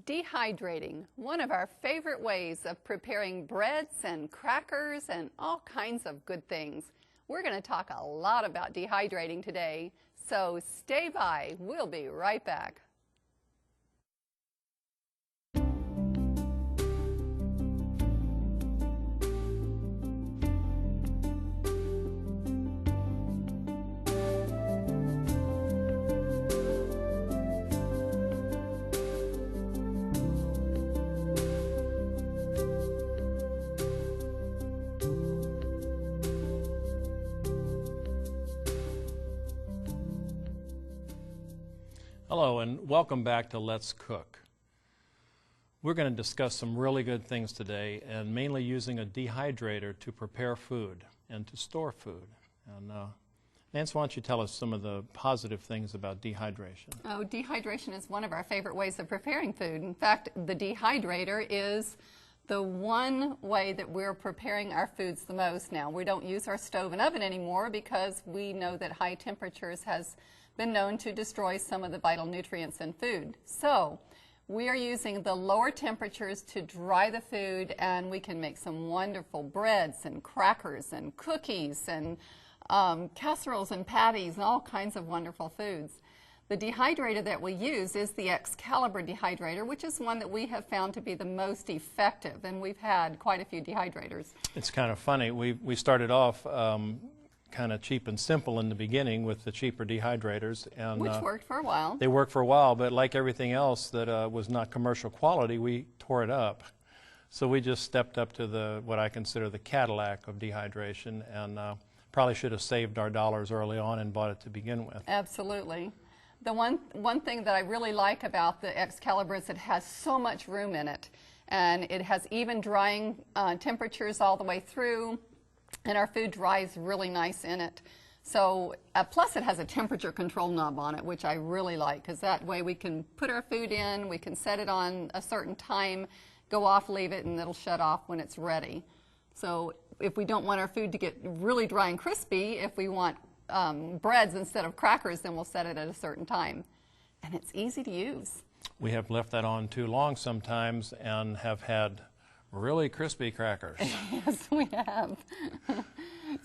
Dehydrating, one of our favorite ways of preparing breads and crackers and all kinds of good things. We're going to talk a lot about dehydrating today, so stay by. We'll be right back. Hello and welcome back to Let's Cook. We're going to discuss some really good things today, and mainly using a dehydrator to prepare food and to store food. And Nance, why don't you tell us some of the positive things about dehydration? Oh, dehydration is one of our favorite ways of preparing food. In fact, the dehydrator is the one way that we're preparing our foods the most now. We don't use our stove and oven anymore because we know that high temperatures has been known to destroy some of the vital nutrients in food. So we are using the lower temperatures to dry the food, and we can make some wonderful breads and crackers and cookies and casseroles and patties and all kinds of wonderful foods. The dehydrator that we use is the Excalibur dehydrator, which is one that we have found to be the most effective, and we've had quite a few dehydrators. It's kind of funny. We started off kind of cheap and simple in the beginning with the cheaper dehydrators, and which worked for a while. They worked for a while, but like everything else that was not commercial quality, we tore it up. So we just stepped up to what I consider the Cadillac of dehydration, and probably should have saved our dollars early on and bought it to begin with. Absolutely. The one thing that I really like about the Excalibur is it has so much room in it, and it has even drying temperatures all the way through, and our food dries really nice in it. So plus it has a temperature control knob on it, which I really like, because that way we can put our food in, we can set it on a certain time, go off, leave it, and it'll shut off when it's ready. So if we don't want our food to get really dry and crispy, if we want breads instead of crackers, then we'll set it at a certain time. And it's easy to use. We have left that on too long sometimes and have had really crispy crackers. Yes, we have.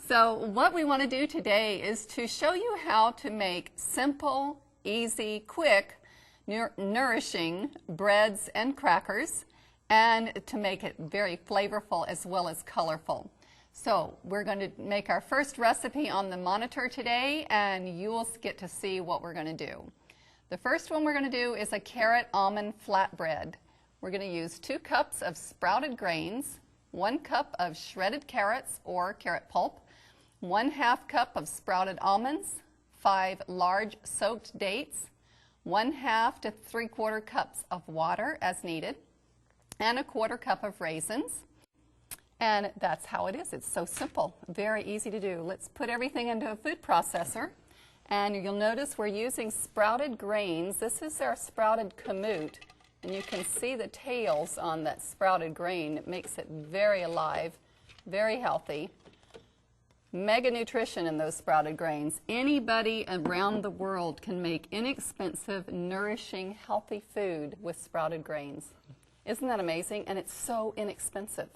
So what we want to do today is to show you how to make simple, easy, quick, nourishing breads and crackers, and to make it very flavorful as well as colorful. So we're going to make our first recipe on the monitor today, and you'll get to see what we're going to do. The first one we're going to do is a carrot almond flatbread. We're going to use 2 cups of sprouted grains, 1 cup of shredded carrots or carrot pulp, 1/2 cup of sprouted almonds, 5 large soaked dates, 1/2 to 3/4 cups of water as needed, and 1/4 cup of raisins. And that's how it is. It's so simple, very easy to do. Let's put everything into a food processor. And you'll notice we're using sprouted grains. This is our sprouted kamut. And you can see the tails on that sprouted grain. It makes it very alive, very healthy. Mega nutrition in those sprouted grains. Anybody around the world can make inexpensive, nourishing, healthy food with sprouted grains. Isn't that amazing? And it's so inexpensive.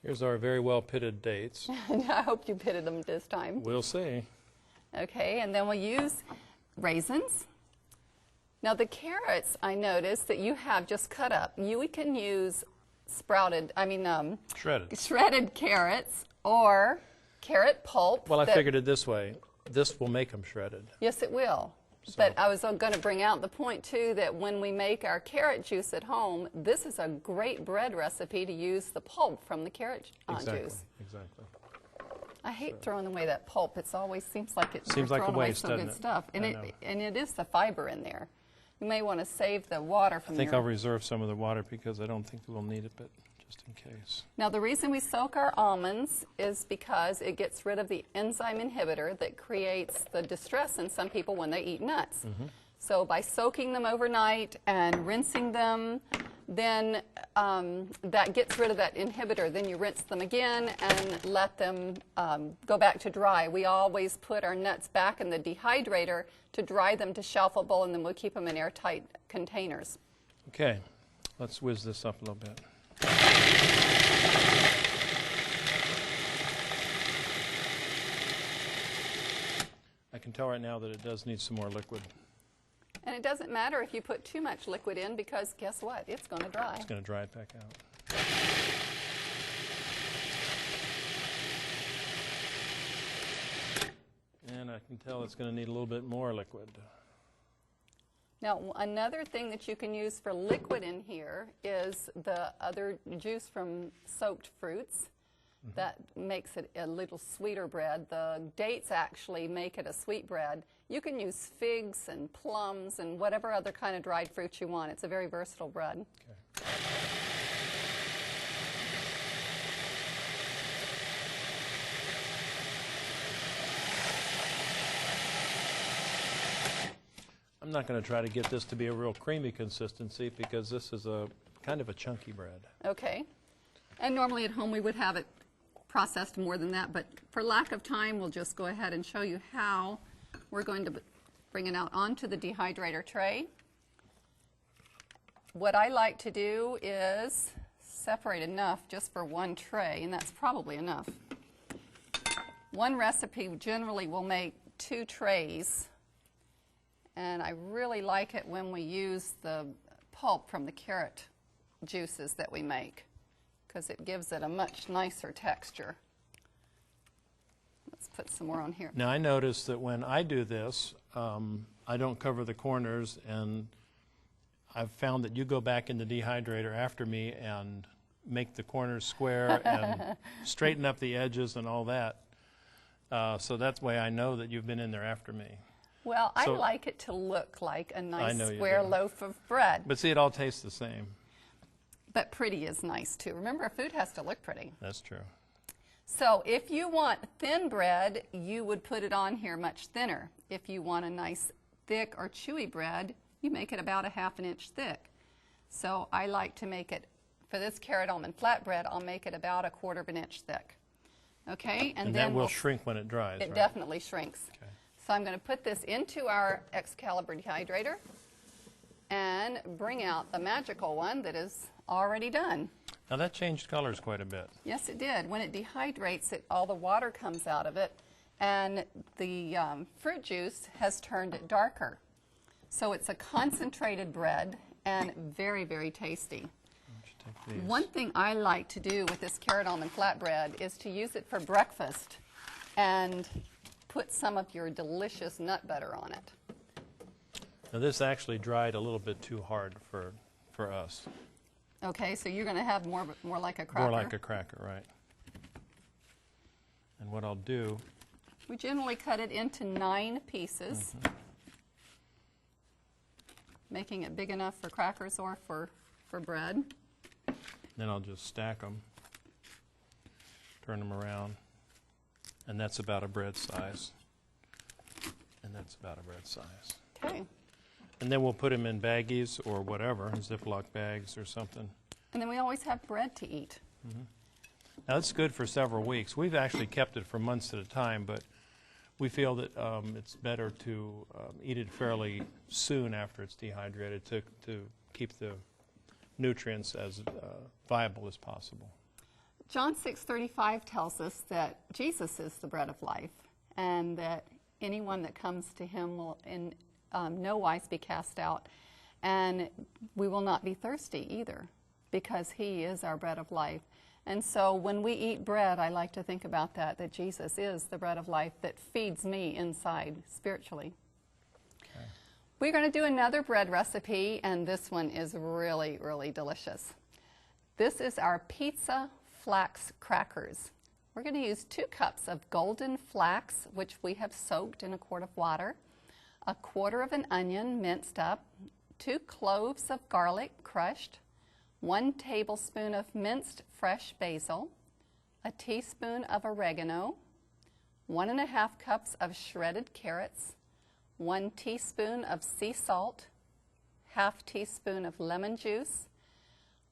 Here's our very well pitted dates. I hope you pitted them this time. We'll see. Okay, and then we'll use raisins. Now the carrots, I noticed that you have just cut up. We can use shredded carrots or carrot pulp. Well, I figured it this way. This will make them shredded. Yes, it will. So. But I was going to bring out the point, too, that when we make our carrot juice at home, this is a great bread recipe to use the pulp from the carrot juice. Exactly. I hate throwing away that pulp. It always seems like it's throwing like away some good stuff. And it is the fiber in there. You may want to save the water from I think I'll reserve some of the water because I don't think we'll need it, but just in case. Now the reason we soak our almonds is because it gets rid of the enzyme inhibitor that creates the distress in some people when they eat nuts. Mm-hmm. So by soaking them overnight and rinsing them, then that gets rid of that inhibitor. Then you rinse them again and let them go back to dry. We always put our nuts back in the dehydrator to dry them to shelfable, and then we'll keep them in airtight containers. Okay, let's whiz this up a little bit. I can tell right now that it does need some more liquid. And it doesn't matter if you put too much liquid in, because guess what? It's going to dry. It's going to dry it back out. And I can tell it's going to need a little bit more liquid. Now, another thing that you can use for liquid in here is the other juice from soaked fruits. That makes it a little sweeter bread. The dates actually make it a sweet bread. You can use figs and plums and whatever other kind of dried fruit you want. It's a very versatile bread. Okay. I'm not going to try to get this to be a real creamy consistency because this is a kind of a chunky bread. Okay. And normally at home we would have it processed more than that, but for lack of time, we'll just go ahead and show you how we're going to bring it out onto the dehydrator tray. What I like to do is separate enough just for one tray, and that's probably enough. One recipe generally will make 2 trays, and I really like it when we use the pulp from the carrot juices that we make, because it gives it a much nicer texture. Let's put some more on here. Now I notice that when I do this, I don't cover the corners, and I've found that you go back in the dehydrator after me and make the corners square and straighten up the edges and all that. So that's why I know that you've been in there after me. Well, I like it to look like a nice know you square do. loaf of bread. But see, it all tastes the same. But pretty is nice too. Remember, food has to look pretty. That's true. So if you want thin bread, you would put it on here much thinner. If you want a nice thick or chewy bread, you make it about a ½ inch thick. So I like to make it, for this carrot almond flatbread, I'll make it about a £1/4 inch thick. Okay, And then that will shrink when it dries, it right? definitely shrinks. Okay. So I'm going to put this into our Excalibur dehydrator and bring out the magical one that is already done. Now that changed colors quite a bit. Yes, it did. When it dehydrates, all the water comes out of it, and the fruit juice has turned it darker. So it's a concentrated bread and very, very tasty. Why don't you take these? One thing I like to do with this carrot almond flatbread is to use it for breakfast and put some of your delicious nut butter on it. Now this actually dried a little bit too hard for us. Okay, so you're going to have more like a cracker. More like a cracker, right. And what I'll do... We generally cut it into 9 pieces, making it big enough for crackers or for bread. Then I'll just stack them, turn them around, and that's about a bread size. And that's about a bread size. Okay. And then we'll put them in baggies or whatever, Ziploc bags or something. And then we always have bread to eat. Now it's good for several weeks. We've actually kept it for months at a time, but we feel that it's better to eat it fairly soon after it's dehydrated to keep the nutrients as viable as possible. John 6:35 tells us that Jesus is the bread of life, and that anyone that comes to him will in no wise be cast out, and we will not be thirsty either, because he is our bread of life. And so when we eat bread, I like to think about that Jesus is the bread of life that feeds me inside spiritually. Okay. We're going to do another bread recipe, and this one is really, really delicious. This is our pizza flax crackers. We're going to use 2 cups of golden flax, which we have soaked in a quart of water, 1/4 of an onion minced up, 2 cloves of garlic crushed, 1 tablespoon of minced fresh basil, a teaspoon of oregano, 1½ cups of shredded carrots, 1 teaspoon of sea salt, ½ teaspoon of lemon juice,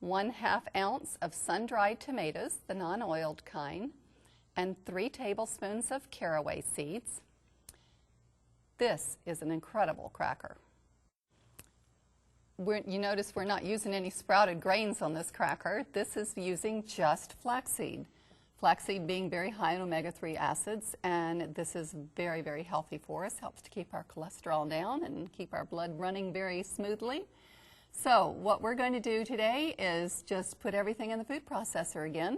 1/2 ounce of sun-dried tomatoes, the non-oiled kind, and 3 tablespoons of caraway seeds. This is an incredible cracker. you notice we're not using any sprouted grains on this cracker. This is using just flaxseed. Flaxseed being very high in omega-3 acids, and this is very, very healthy for us. Helps to keep our cholesterol down and keep our blood running very smoothly. So what we're going to do today is just put everything in the food processor again.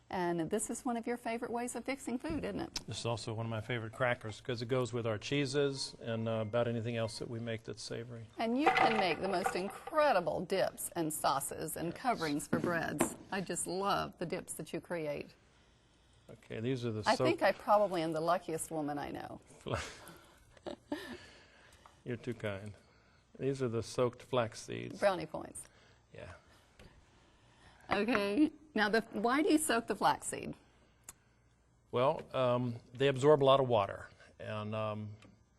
And this is one of your favorite ways of fixing food, isn't it? This is also one of my favorite crackers because it goes with our cheeses and about anything else that we make that's savory. And you can make the most incredible dips and sauces and coverings for breads. I just love the dips that you create. Okay, these are the I think I probably am the luckiest woman I know. You're too kind. These are the soaked flax seeds. Brownie points. Yeah. Okay. Now, why do you soak the flaxseed? Well, they absorb a lot of water, and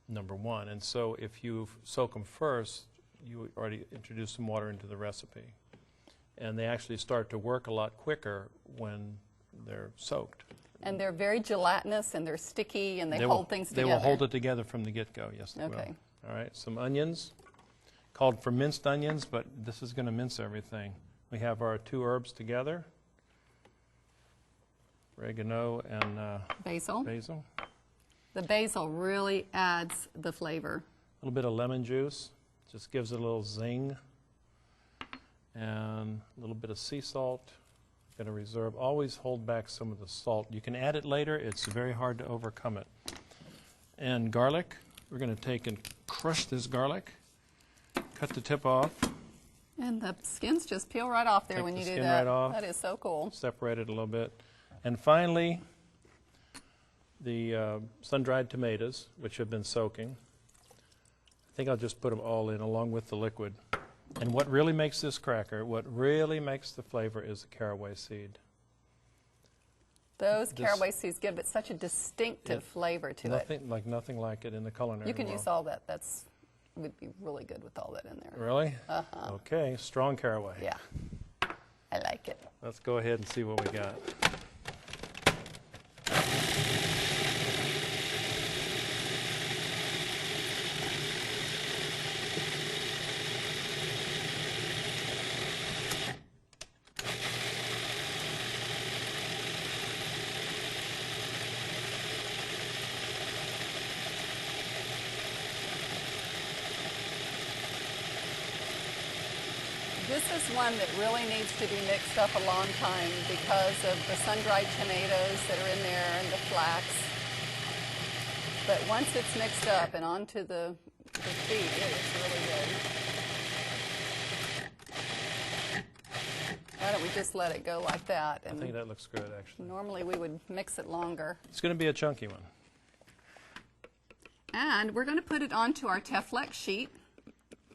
number one. And so if you soak them first, you already introduce some water into the recipe. And they actually start to work a lot quicker when they're soaked. And they're very gelatinous, and they're sticky, and they hold things together. They will hold it together from the get-go, yes they will. All right, some onions, called for minced onions, but this is going to mince everything. We have our 2 herbs together, oregano and basil. Basil. The basil really adds the flavor. A little bit of lemon juice, just gives it a little zing. And a little bit of sea salt. Going to reserve, always hold back some of the salt. You can add it later, it's very hard to overcome it. And garlic, we're going to take and crush this garlic, cut the tip off. And the skins just peel right off there when you do that. Right off, that is so cool. Separate it a little bit. And finally, the sun-dried tomatoes, which have been soaking. I think I'll just put them all in along with the liquid. And what really makes this cracker, what really makes the flavor is the caraway seed. Those caraway seeds give it such a distinctive flavor to it. Nothing like it in the culinary world. You can use all that. Would be really good with all that in there. Really? Uh-huh. Okay, strong caraway. Yeah, I like it. Let's go ahead and see what we got. This is one that really needs to be mixed up a long time because of the sun-dried tomatoes that are in there and the flax. But once it's mixed up and onto the feed, it is really good. Why don't we just let it go like that? I think that looks good, actually. Normally we would mix it longer. It's going to be a chunky one. And we're going to put it onto our Flax sheet,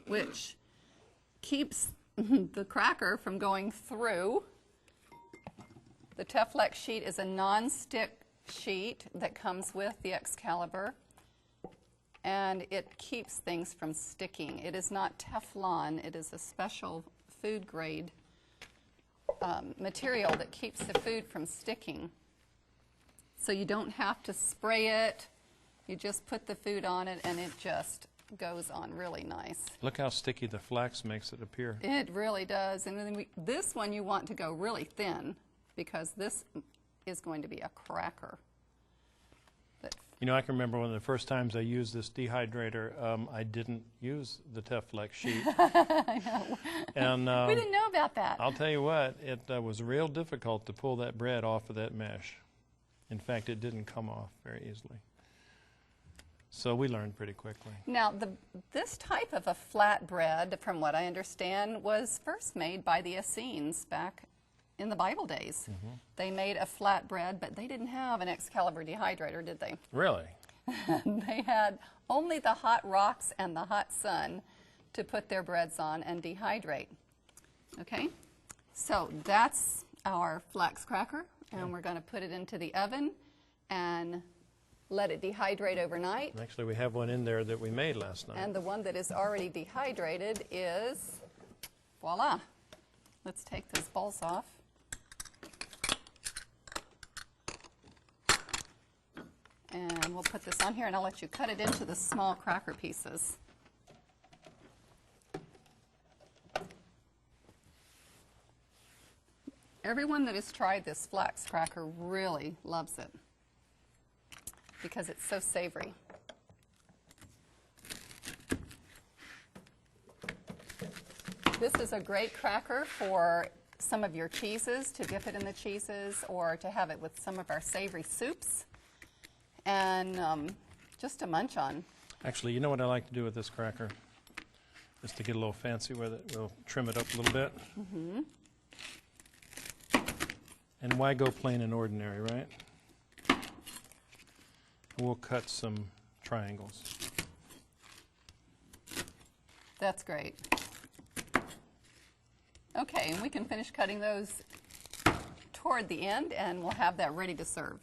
which keeps the cracker from going through. The Flax sheet is a non-stick sheet that comes with the Excalibur, and it keeps things from sticking. It is not Teflon, it is a special food grade material that keeps the food from sticking. So you don't have to spray it, you just put the food on it and it just goes on really nice. Look how sticky the flax makes it appear. It really does. And then this one you want to go really thin because this is going to be a cracker. You know, I can remember one of the first times I used this dehydrator, I didn't use the Flax sheet. I know. And, we didn't know about that. I'll tell you what, it was real difficult to pull that bread off of that mesh. In fact, it didn't come off very easily. So we learned pretty quickly. Now, this type of a flatbread, from what I understand, was first made by the Essenes back in the Bible days. Mm-hmm. They made a flatbread, but they didn't have an Excalibur dehydrator, did they? Really? They had only the hot rocks and the hot sun to put their breads on and dehydrate. Okay, so that's our flax cracker, and we're going to put it into the oven and let it dehydrate overnight. Actually, we have one in there that we made last night. And the one that is already dehydrated is, voila. Let's take those balls off. And we'll put this on here, and I'll let you cut it into the small cracker pieces. Everyone that has tried this flax cracker really loves it because it's so savory. This is a great cracker for some of your cheeses, to dip it in the cheeses, or to have it with some of our savory soups, and just to munch on. Actually, you know what I like to do with this cracker? Just to get a little fancy with it, we'll trim it up a little bit. Mm-hmm. And why go plain and ordinary, right? We'll cut some triangles. That's great. Okay, and we can finish cutting those toward the end, and we'll have that ready to serve.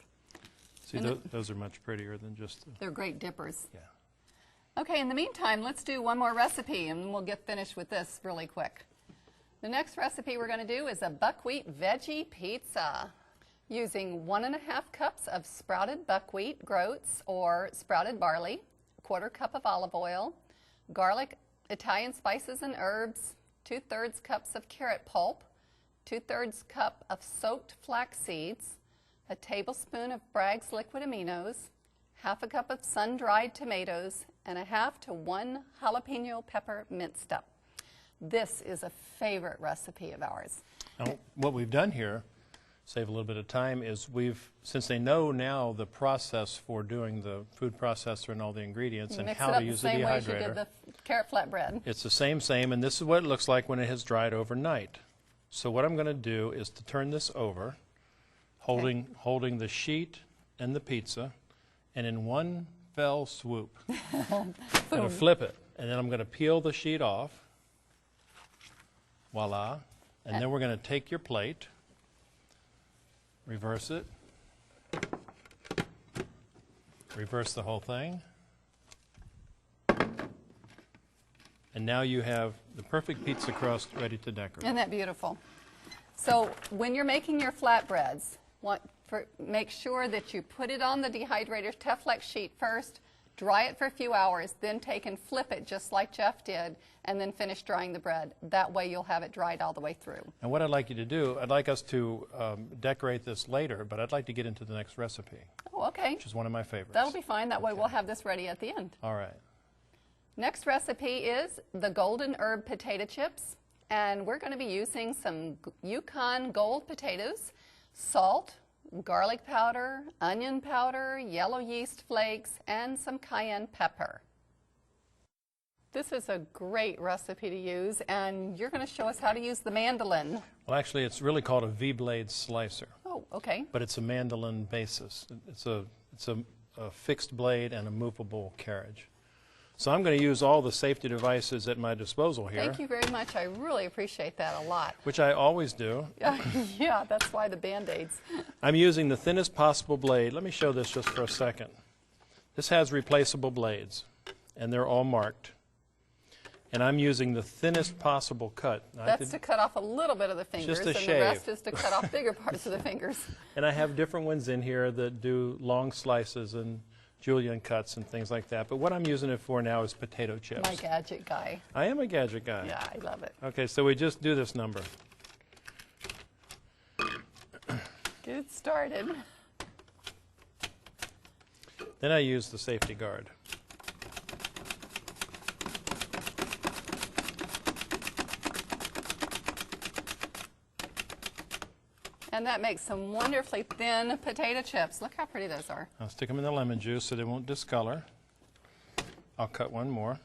See, those are much prettier than just the... They're great dippers. Yeah. Okay, in the meantime, let's do one more recipe, and we'll get finished with this really quick. The next recipe we're going to do is a buckwheat veggie pizza using 1½ cups of sprouted buckwheat groats or sprouted barley, 1/4 cup of olive oil, garlic, Italian spices and herbs, 2/3 cups of carrot pulp, 2/3 cup of soaked flax seeds, a tablespoon of Bragg's liquid aminos, 1/2 cup of sun-dried tomatoes, and 1/2 to 1 jalapeno pepper minced up. This is a favorite recipe of ours. Now, what we've done here, save a little bit of time, is since they know now the process for doing the food processor and all the ingredients and how to use the dehydrator. Mix it up the same way as you did the carrot flatbread. It's the same, and this is what it looks like when it has dried overnight. So what I'm going to do is to turn this over, holding the sheet and the pizza, and in one fell swoop, I'm going to flip it, and then I'm going to peel the sheet off. Voila. And then we're going to take your plate, reverse it, reverse the whole thing, and now you have the perfect pizza crust ready to decorate. Isn't that beautiful? So when you're making your flatbreads, make sure that you put it on the dehydrator's Teflex sheet first, dry it for a few hours, then take and flip it just like Jeff did, and then finish drying the bread. That way you'll have it dried all the way through. And what I'd like you to do, I'd like us to decorate this later, but I'd like to get into the next recipe. Oh, okay. Which is one of my favorites. That'll be fine. That way we'll have this ready at the end. All right. Next recipe is the golden herb potato chips, and we're going to be using some Yukon Gold potatoes, salt, garlic powder, onion powder, yellow yeast flakes, and some cayenne pepper. This is a great recipe to use, and you're going to show us how to use the mandolin. Well, actually, it's really called a V-blade slicer. Oh, okay. But it's a mandolin basis. It's a fixed blade and a movable carriage. So I'm going to use all the safety devices at my disposal here. Thank you very much. I really appreciate that a lot. Which I always do. Yeah, that's why the Band-Aids. I'm using the thinnest possible blade. Let me show this just for a second. This has replaceable blades, and they're all marked. And I'm using the thinnest possible cut. That's to cut off a little bit of the fingers, just a and shave. The rest is to cut off bigger parts of the fingers. And I have different ones in here that do long slices and julienne cuts and things like that. But what I'm using it for now is potato chips. My gadget guy. I am a gadget guy. Yeah, I love it. Okay, so we just do this number. Get it started. Then I use the safety guard. And that makes some wonderfully thin potato chips. Look how pretty those are. I'll stick them in the lemon juice so they won't discolor. I'll cut one more.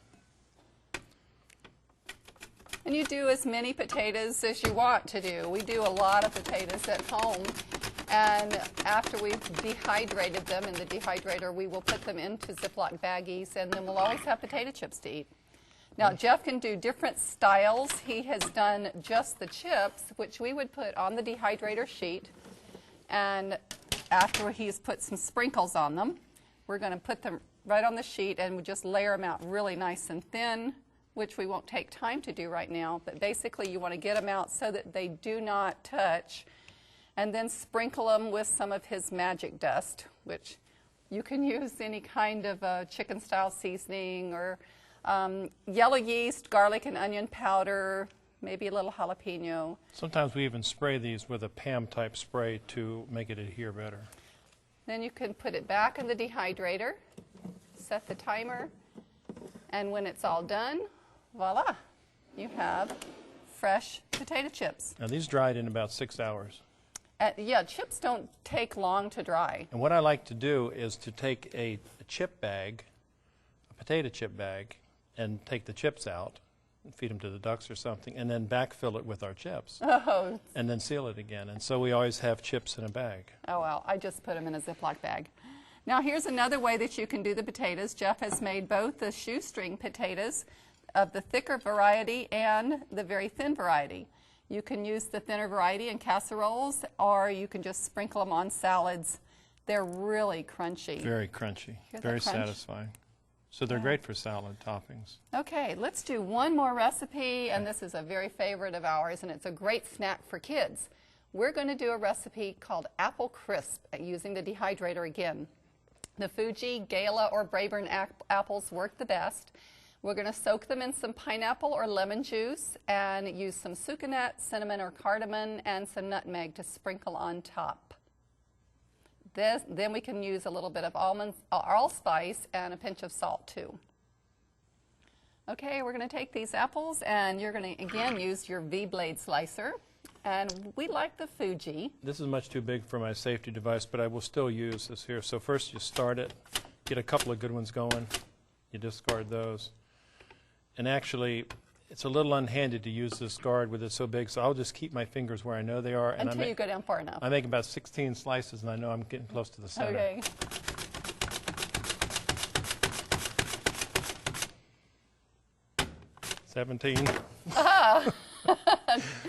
And you do as many potatoes as you want to do. We do a lot of potatoes at home. And after we've dehydrated them in the dehydrator, we will put them into Ziploc baggies, and then we'll always have potato chips to eat. Now, Jeff can do different styles. He has done just the chips, which we would put on the dehydrator sheet. And after he's put some sprinkles on them, we're going to put them right on the sheet and we just layer them out really nice and thin, which we won't take time to do right now. But basically, you want to get them out so that they do not touch. And then sprinkle them with some of his magic dust, which you can use any kind of chicken-style seasoning or yellow yeast, garlic and onion powder, maybe a little jalapeno. Sometimes we even spray these with a PAM type spray to make it adhere better. Then you can put it back in the dehydrator, set the timer, and when it's all done, voila, you have fresh potato chips. Now these dried in about 6 hours. Yeah, chips don't take long to dry. And what I like to do is to take a chip bag, a potato chip bag, and take the chips out, and feed them to the ducks or something, and then backfill it with our chips. Oh. And then seal it again. And so we always have chips in a bag. Oh, well, I just put them in a Ziploc bag. Now here's another way that you can do the potatoes. Jeff has made both the shoestring potatoes of the thicker variety and the very thin variety. You can use the thinner variety in casseroles, or you can just sprinkle them on salads. They're really crunchy. Very crunchy, very satisfying. So they're great for salad toppings. Okay, let's do one more recipe, and this is a very favorite of ours, and it's a great snack for kids. We're going to do a recipe called apple crisp using the dehydrator again. The Fuji, Gala, or Braeburn apples work the best. We're going to soak them in some pineapple or lemon juice and use some sucanat, cinnamon or cardamom, and some nutmeg to sprinkle on top. Then we can use a little bit of allspice and a pinch of salt too. Okay, we're going to take these apples and you're going to again use your V-blade slicer. And we like the Fuji. This is much too big for my safety device, but I will still use this here. So first you start it, get a couple of good ones going, you discard those. And actually, it's a little unhandy to use this guard with it so big, so I'll just keep my fingers where I know they are. And until you go down far enough. I make about 16 slices, and I know I'm getting close to the center. Okay. $17.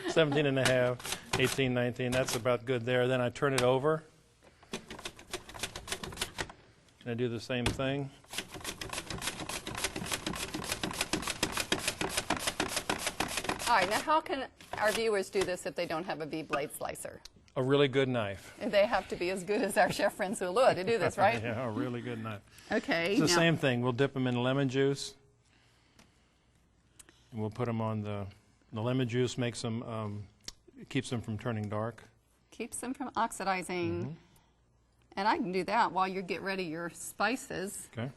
17 and a half, 18, 19, that's about good there. Then I turn it over, and I do the same thing. All right, now how can our viewers do this if they don't have a V-blade slicer? A really good knife. And they have to be as good as our chef friends Ulua to do this, right? Yeah, a really good knife. Okay. It's the same thing. We'll dip them in lemon juice, and we'll put them on the lemon juice. Makes them, keeps them from turning dark. Keeps them from oxidizing. And I can do that while you get ready your spices. Okay.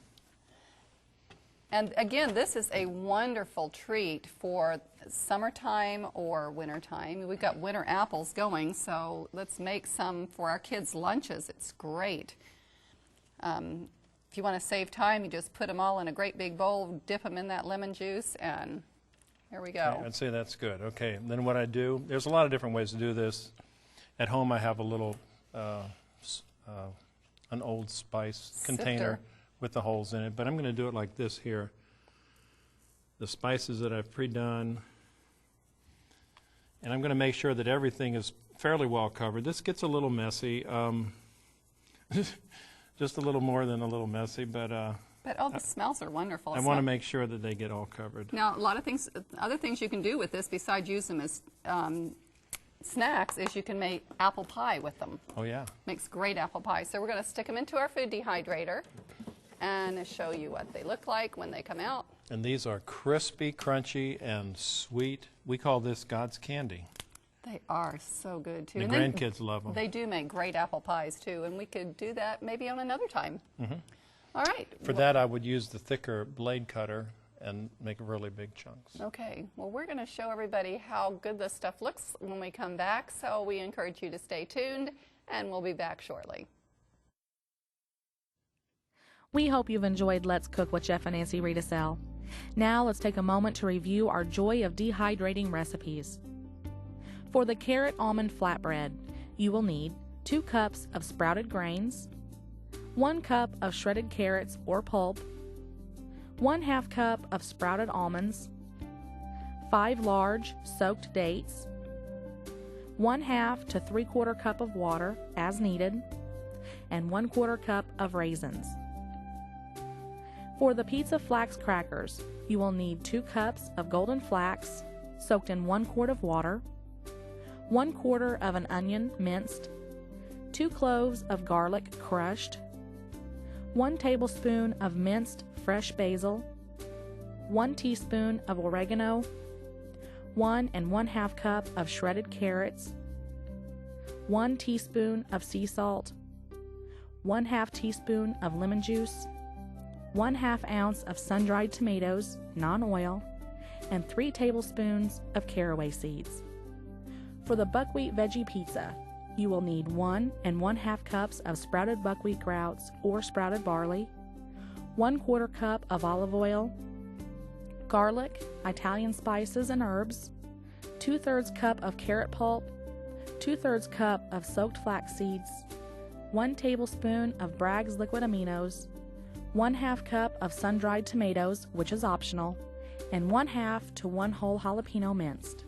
And again, this is a wonderful treat for summertime or wintertime. We've got winter apples going, so let's make some for our kids' lunches. It's great. If you want to save time, you just put them all in a great big bowl, dip them in that lemon juice, and here we go. Okay, I'd say that's good. Okay, and then what I do, there's a lot of different ways to do this. At home I have a little, an old spice container with the holes in it, but I'm going to do it like this here. The spices that I've pre-done, and I'm going to make sure that everything is fairly well covered. This gets a little messy, just a little more than a little messy, but all the smells are wonderful. I want to make sure that they get all covered. Now, a lot of things, other things you can do with this besides use them as snacks is you can make apple pie with them. Oh yeah. Makes great apple pie. So we're going to stick them into our food dehydrator and show you what they look like when they come out. And these are crispy, crunchy, and sweet. We call this God's candy. They are so good too. The and grandkids love them. They do make great apple pies too, and we could do that maybe on another time. All right. For that, I would use the thicker blade cutter and make really big chunks. Okay. Well, we're going to show everybody how good this stuff looks when we come back, so we encourage you to stay tuned, and we'll be back shortly. We hope you've enjoyed Let's Cook with Jeff and Nancy Riedesel. Now let's take a moment to review our Joy of Dehydrating recipes. For the carrot almond flatbread, you will need 2 cups of sprouted grains, 1 cup of shredded carrots or pulp, 1/2 cup of sprouted almonds, 5 large soaked dates, 1/2 to 3/4 cup of water as needed, and 1/4 cup of raisins. For the pizza flax crackers, you will need 2 cups of golden flax soaked in 1 quart of water, 1/4 of an onion minced, 2 cloves of garlic crushed, 1 tablespoon of minced fresh basil, 1 teaspoon of oregano, 1 1/2 cup of shredded carrots, 1 teaspoon of sea salt, 1/2 teaspoon of lemon juice, 1/2 ounce of sun-dried tomatoes, non-oil, and 3 tablespoons of caraway seeds. For the buckwheat veggie pizza, you will need 1 1/2 cups of sprouted buckwheat grouts or sprouted barley, 1/4 cup of olive oil, garlic, Italian spices and herbs, 2/3 cup of carrot pulp, 2/3 cup of soaked flax seeds, 1 tablespoon of Bragg's liquid aminos, 1/2 cup of sun-dried tomatoes, which is optional, and 1/2 to 1 whole jalapeno minced.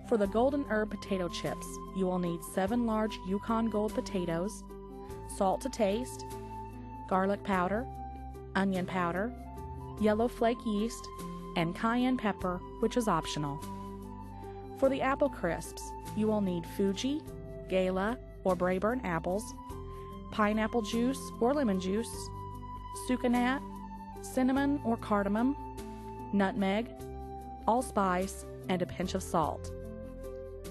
For the golden herb potato chips, you will need 7 large Yukon Gold potatoes, salt to taste, garlic powder, onion powder, yellow flake yeast, and cayenne pepper, which is optional. For the apple crisps, you will need Fuji, Gala, or Braeburn apples, pineapple juice or lemon juice, sucanat, cinnamon or cardamom, nutmeg, allspice, and a pinch of salt.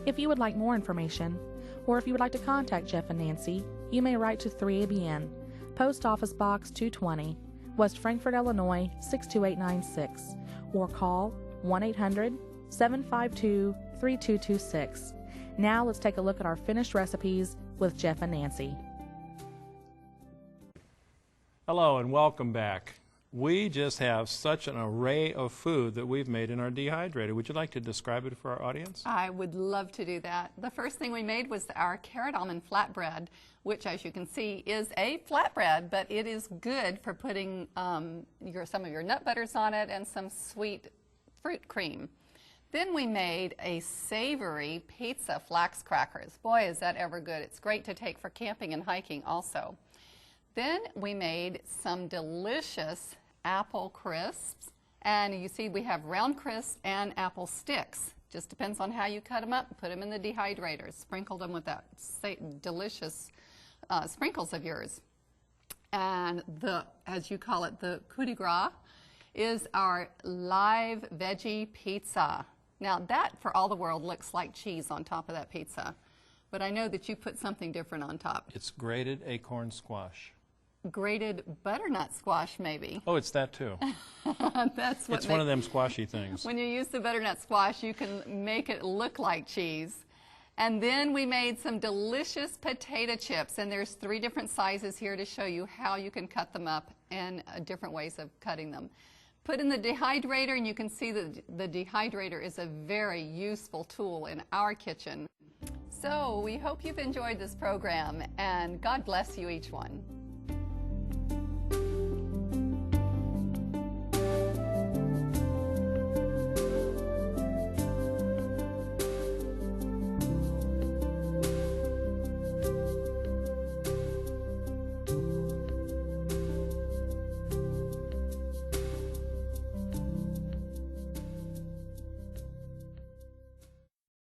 If you would like more information, or if you would like to contact Jeff and Nancy, you may write to 3ABN, Post Office Box 220, West Frankfort, Illinois 62896, or call 1-800-752-3226. Now let's take a look at our finished recipes with Jeff and Nancy. Hello and welcome back. We just have such an array of food that we've made in our dehydrator. Would you like to describe it for our audience? I would love to do that. The first thing we made was our carrot almond flatbread, which, as you can see, is a flatbread, but it is good for putting some of your nut butters on it and some sweet fruit cream. Then we made a savory pizza flax crackers. Boy, is that ever good. It's great to take for camping and hiking also. Then we made some delicious apple crisps, and you see we have round crisps and apple sticks. Just depends on how you cut them up. Put them in the dehydrator. Sprinkle them with that delicious sprinkles of yours. And as you call it, the coup de grace is our live veggie pizza. Now that, for all the world, looks like cheese on top of that pizza, but I know that you put something different on top. It's grated acorn squash. Grated butternut squash, maybe. Oh, it's that too. That's what it's one of them squashy things. When you use the butternut squash, you can make it look like cheese. And then we made some delicious potato chips, and there's 3 different sizes here to show you how you can cut them up and different ways of cutting them. Put in the dehydrator, and you can see that the dehydrator is a very useful tool in our kitchen. So we hope you've enjoyed this program, and God bless you each one.